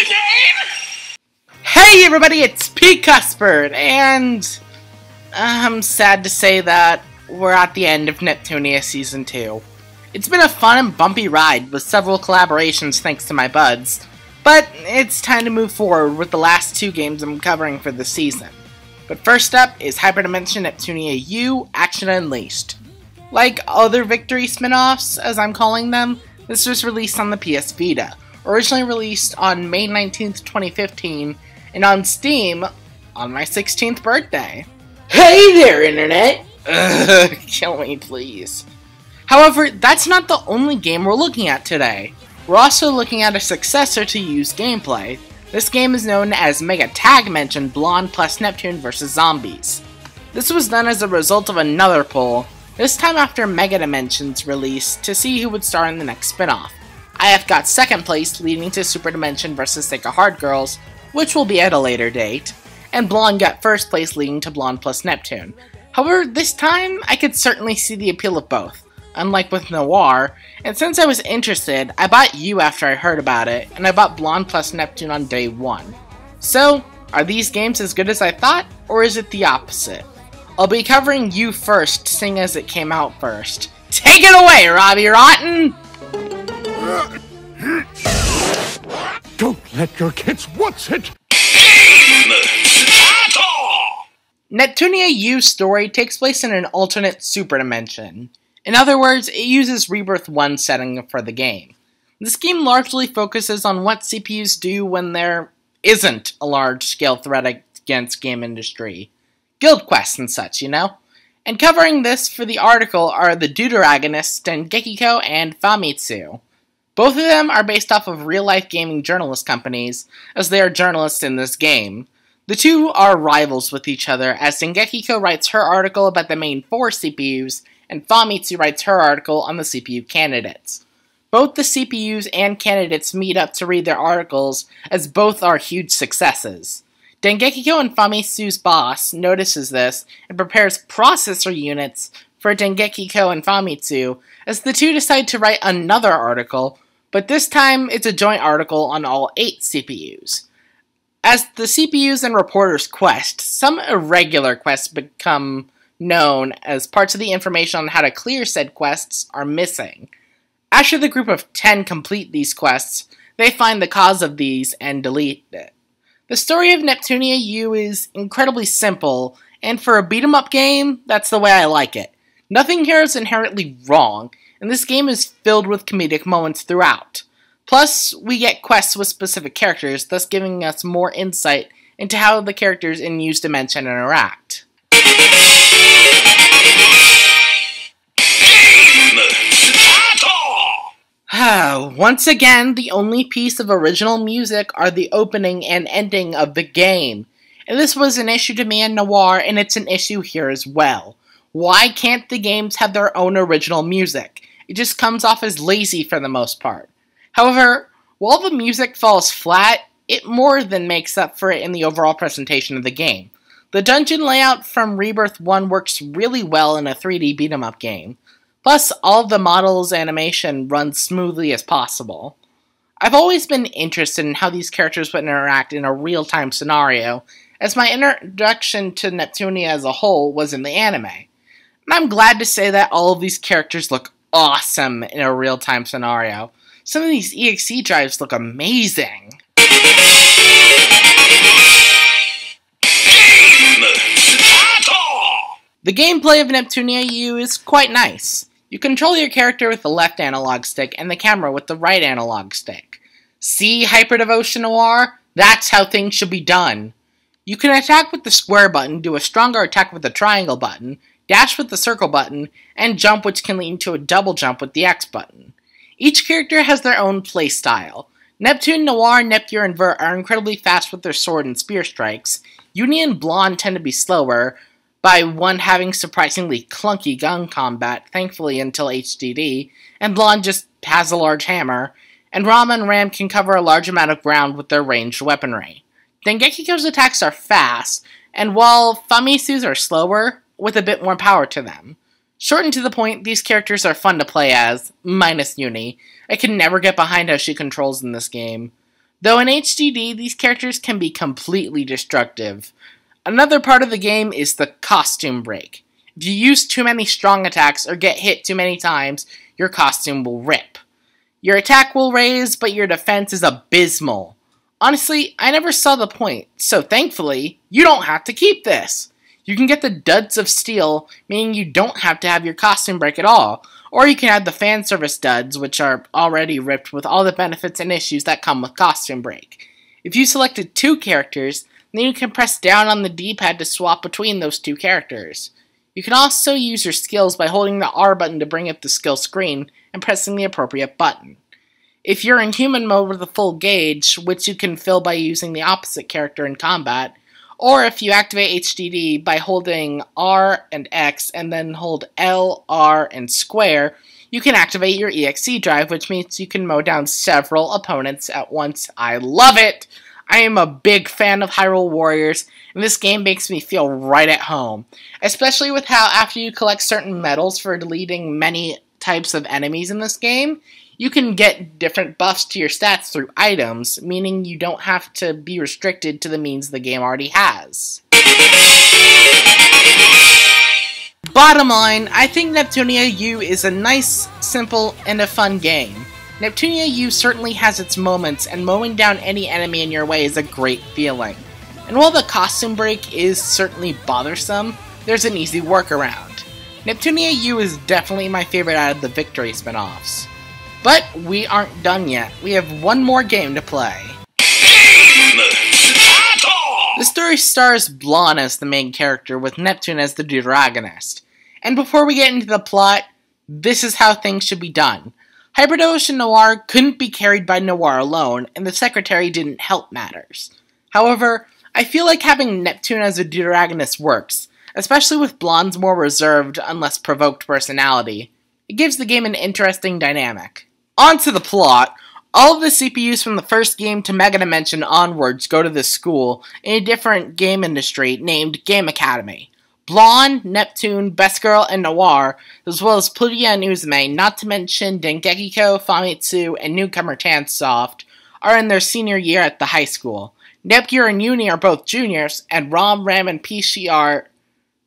your name? Hey everybody, it's Pcuspard, and I'm sad to say that we're at the end of Neptunia Season 2. It's been a fun and bumpy ride with several collaborations thanks to my buds, but it's time to move forward with the last two games I'm covering for the season. But first up is Hyperdimension Neptunia U Action Unleashed. Like other Victory spin-offs, as I'm calling them, this was released on the PS Vita, originally released on May 19th, 2015, and on Steam on my 16th birthday. Hey there, Internet! Kill me, please. However, that's not the only game we're looking at today. We're also looking at a successor to U's gameplay. This game is known as MegaTagmension Blanc Neptune vs. Zombies. This was done as a result of another poll, this time after MegaDimension's release, to see who would star in the next spin-off. IF got second place, leading to Super Dimension vs. Sega Hard Girls, which will be at a later date, and Blonde got first place, leading to Blonde plus Neptune. However, this time, I could certainly see the appeal of both, unlike with Noir, and since I was interested, I bought U after I heard about it, and I bought Blonde plus Neptune on day one. So, are these games as good as I thought, or is it the opposite? I'll be covering U first, seeing as it came out first. Take it away, Robbie Rotten! Don't let your kids watch it! Neptunia U's story takes place in an alternate super dimension. In other words, it uses Rebirth 1 setting for the game. This game largely focuses on what CPUs do when there isn't a large-scale threat against game industry. Guild quests and such, you know? And covering this for the article are the deuteragonists Dengekiko and Famitsu. Both of them are based off of real-life gaming journalist companies, as they are journalists in this game. The two are rivals with each other, as Dengekiko writes her article about the main 4 CPUs, and Famitsu writes her article on the CPU candidates. Both the CPUs and candidates meet up to read their articles, as both are huge successes. Dengekiko and Famitsu's boss notices this and prepares processor units for Dengekiko and Famitsu, as the two decide to write another article, but this time it's a joint article on all 8 CPUs. As the CPUs and reporters quest, some irregular quests become known as parts of the information on how to clear said quests are missing. After the group of 10 complete these quests, they find the cause of these and delete it. The story of Neptunia U is incredibly simple, and for a beat-em-up game, that's the way I like it. Nothing here is inherently wrong, and this game is filled with comedic moments throughout. Plus, we get quests with specific characters, thus giving us more insight into how the characters in U's dimension interact. Once again, the only piece of original music are the opening and ending of the game. And this was an issue to me in Noir, and it's an issue here as well. Why can't the games have their own original music? It just comes off as lazy for the most part. However, while the music falls flat, it more than makes up for it in the overall presentation of the game. The dungeon layout from Rebirth 1 works really well in a 3D beat-em-up game. Plus, all of the models' animation runs smoothly as possible. I've always been interested in how these characters would interact in a real-time scenario, as my introduction to Neptunia as a whole was in the anime. And I'm glad to say that all of these characters look awesome in a real-time scenario. Some of these EXE drives look amazing. The gameplay of Neptunia U is quite nice. You control your character with the left analog stick and the camera with the right analog stick. See, Hyperdevotion Noir? That's how things should be done. You can attack with the square button, do a stronger attack with the triangle button, dash with the circle button, and jump, which can lead to a double jump with the X button. Each character has their own playstyle. Neptune, Noir, Neptune, and Vert are incredibly fast with their sword and spear strikes. Uni and Blonde tend to be slower, by one having surprisingly clunky gun combat, thankfully until HDD, and Blonde just has a large hammer, and Rama and Ram can cover a large amount of ground with their ranged weaponry. Dengekiko's attacks are fast, and while Famitsu's are slower, with a bit more power to them. Short and to the point, these characters are fun to play as, minus Uni. I can never get behind how she controls in this game. Though in HDD, these characters can be completely destructive. Another part of the game is the costume break. If you use too many strong attacks or get hit too many times, your costume will rip. Your attack will raise, but your defense is abysmal. Honestly, I never saw the point, so thankfully, you don't have to keep this. You can get the duds of steel, meaning you don't have to have your costume break at all, or you can add the fan service duds, which are already ripped with all the benefits and issues that come with costume break. If you selected 2 characters, then you can press down on the D-pad to swap between those 2 characters. You can also use your skills by holding the R button to bring up the skill screen and pressing the appropriate button. If you're in human mode with a full gauge, which you can fill by using the opposite character in combat, or if you activate HDD by holding R and X and then hold L, R, and square, you can activate your EXE drive, which means you can mow down several opponents at once. I love it! I am a big fan of Hyrule Warriors, and this game makes me feel right at home. Especially with how after you collect certain medals for deleting many types of enemies in this game, you can get different buffs to your stats through items, meaning you don't have to be restricted to the means the game already has. Bottom line, I think Neptunia U is a nice, simple, and a fun game. Neptunia U certainly has its moments, and mowing down any enemy in your way is a great feeling. And while the costume break is certainly bothersome, there's an easy workaround. Neptunia U is definitely my favorite out of the Victory spin-offs. But we aren't done yet. We have one more game to play. The story stars Blanc as the main character, with Neptune as the protagonist. And before we get into the plot, this is how things should be done. Hyperdoge and Noir couldn't be carried by Noir alone, and the secretary didn't help matters. However, I feel like having Neptune as a protagonist works, especially with Blanc's more reserved, unless provoked personality. It gives the game an interesting dynamic. On to the plot. All of the CPUs from the first game to MegaTagmension onwards go to this school in a different game industry named Game Academy. Blanc, Neptune, Best Girl, and Noir, as well as Plutia and Uzume, not to mention Dengekiko, Famitsu, and newcomer Tansoft, are in their senior year at the high school. Nepgear and Uni are both juniors, and Ram, Ram, and Pishi are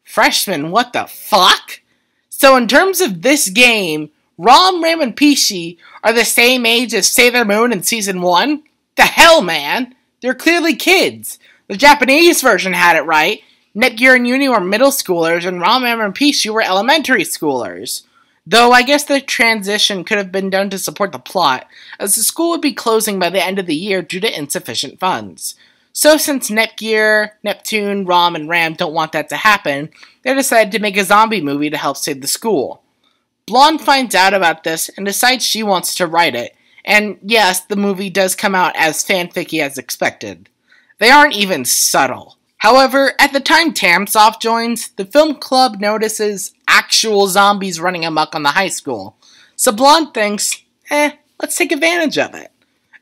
freshmen. What the fuck? So in terms of this game, Ram, Ram, and Pishi are the same age as Sailor Moon in Season 1? The hell, man! They're clearly kids. The Japanese version had it right. Netgear and Uni were middle schoolers, and Ram, Ram, and Pishi were elementary schoolers. Though I guess the transition could have been done to support the plot, as the school would be closing by the end of the year due to insufficient funds. So since Netgear, Neptune, Ram, and Ram don't want that to happen, they decided to make a zombie movie to help save the school. Blanc finds out about this and decides she wants to write it, and yes, the movie does come out as fanficky as expected. They aren't even subtle. However, at the time Tamsoft joins, the film club notices actual zombies running amok on the high school, so Blanc thinks, let's take advantage of it.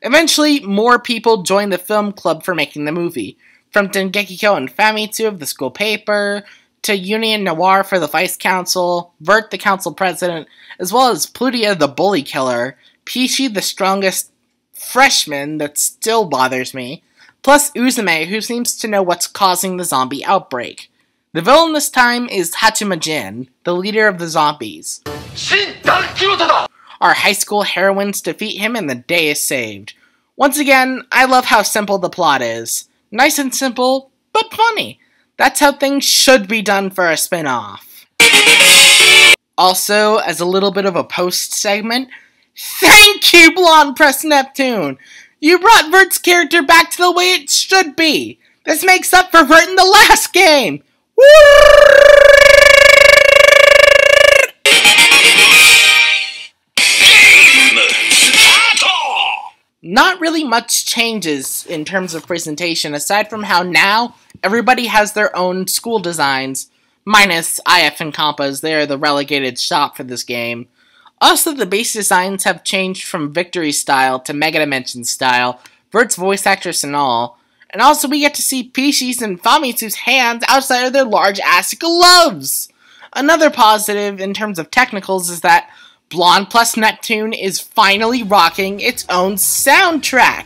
Eventually, more people join the film club for making the movie, from Dengekiko and Famitsu of the school paper, to Uni and Noir for the vice council, Vert the council president, as well as Plutia the bully killer, Pishi the strongest freshman that still bothers me, plus Uzume, who seems to know what's causing the zombie outbreak. The villain this time is Hatsuma-jin, the leader of the zombies. Our high school heroines defeat him and the day is saved. Once again, I love how simple the plot is. Nice and simple, but funny. That's how things should be done for a spin-off. Also, as a little bit of a post-segment, thank you, Blonde Press Neptune! You brought Vert's character back to the way it should be! This makes up for Vert in the last game! Not really much changes in terms of presentation, aside from how now everybody has their own school designs, minus IF and Compas. They're the relegated shop for this game. Also, the base designs have changed from Victory style to MegaTagmension style, Vert's voice actress and all. And also, we get to see Pishi's and Famitsu's hands outside of their large-ass gloves! Another positive in terms of technicals is that Blonde plus Neptune is finally rocking its own soundtrack.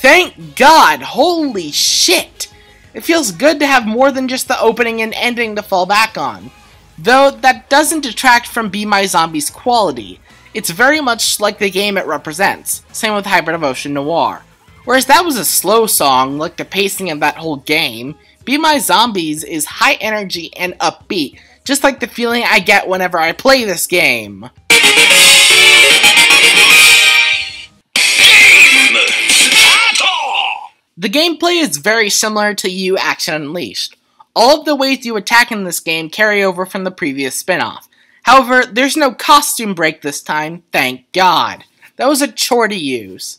Thank God! Holy shit! It feels good to have more than just the opening and ending to fall back on. Though that doesn't detract from Be My Zombie's quality. It's very much like the game it represents. Same with Hybrid of Ocean Noir. Whereas that was a slow song, like the pacing of that whole game, Be My Zombies is high energy and upbeat, just like the feeling I get whenever I play this game. The gameplay is very similar to U Action Unleashed. All of the ways you attack in this game carry over from the previous spin-off. However, there's no costume break this time, thank God. That was a chore to use.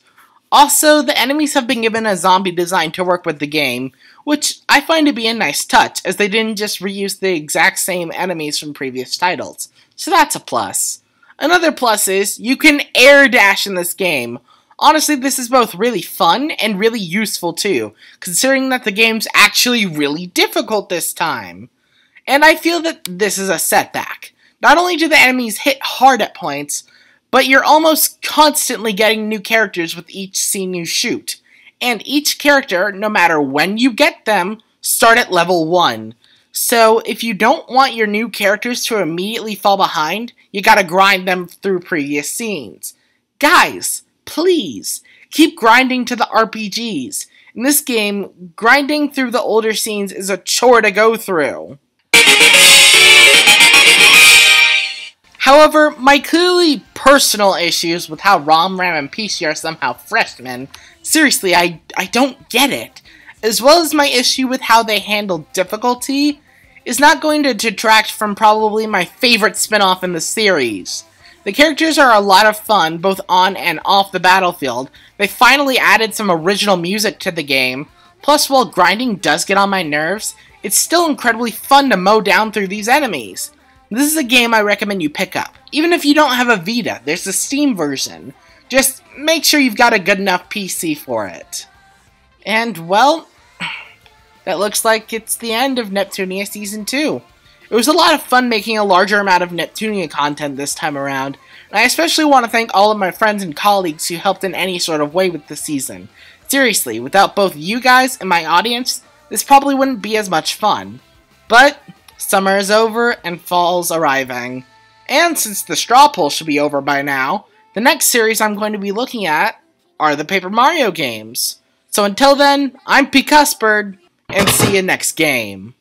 Also, the enemies have been given a zombie design to work with the game, which I find to be a nice touch, as they didn't just reuse the exact same enemies from previous titles. So that's a plus. Another plus is, you can air dash in this game. Honestly, this is both really fun and really useful too, considering that the game's actually really difficult this time. And I feel that this is a setback. Not only do the enemies hit hard at points, but you're almost constantly getting new characters with each scene you shoot. And each character, no matter when you get them, start at level 1. So if you don't want your new characters to immediately fall behind, you gotta grind them through previous scenes. Guys, please, keep grinding to the RPGs. In this game, grinding through the older scenes is a chore to go through. However, my clearly personal issues with how Rom, Ram, and PC are somehow freshmen, seriously, I don't get it, as well as my issue with how they handle difficulty, is not going to detract from probably my favorite spin-off in the series. The characters are a lot of fun, both on and off the battlefield. They finally added some original music to the game, plus while grinding does get on my nerves, it's still incredibly fun to mow down through these enemies. This is a game I recommend you pick up. Even if you don't have a Vita, there's a Steam version. Just make sure you've got a good enough PC for it. And, well, that looks like it's the end of Neptunia Season 2. It was a lot of fun making a larger amount of Neptunia content this time around, and I especially want to thank all of my friends and colleagues who helped in any sort of way with the season. Seriously, without both you guys and my audience, this probably wouldn't be as much fun. But summer is over and fall's arriving. And since the straw poll should be over by now, the next series I'm going to be looking at are the Paper Mario games. So until then, I'm Pcuspard, and see you next game.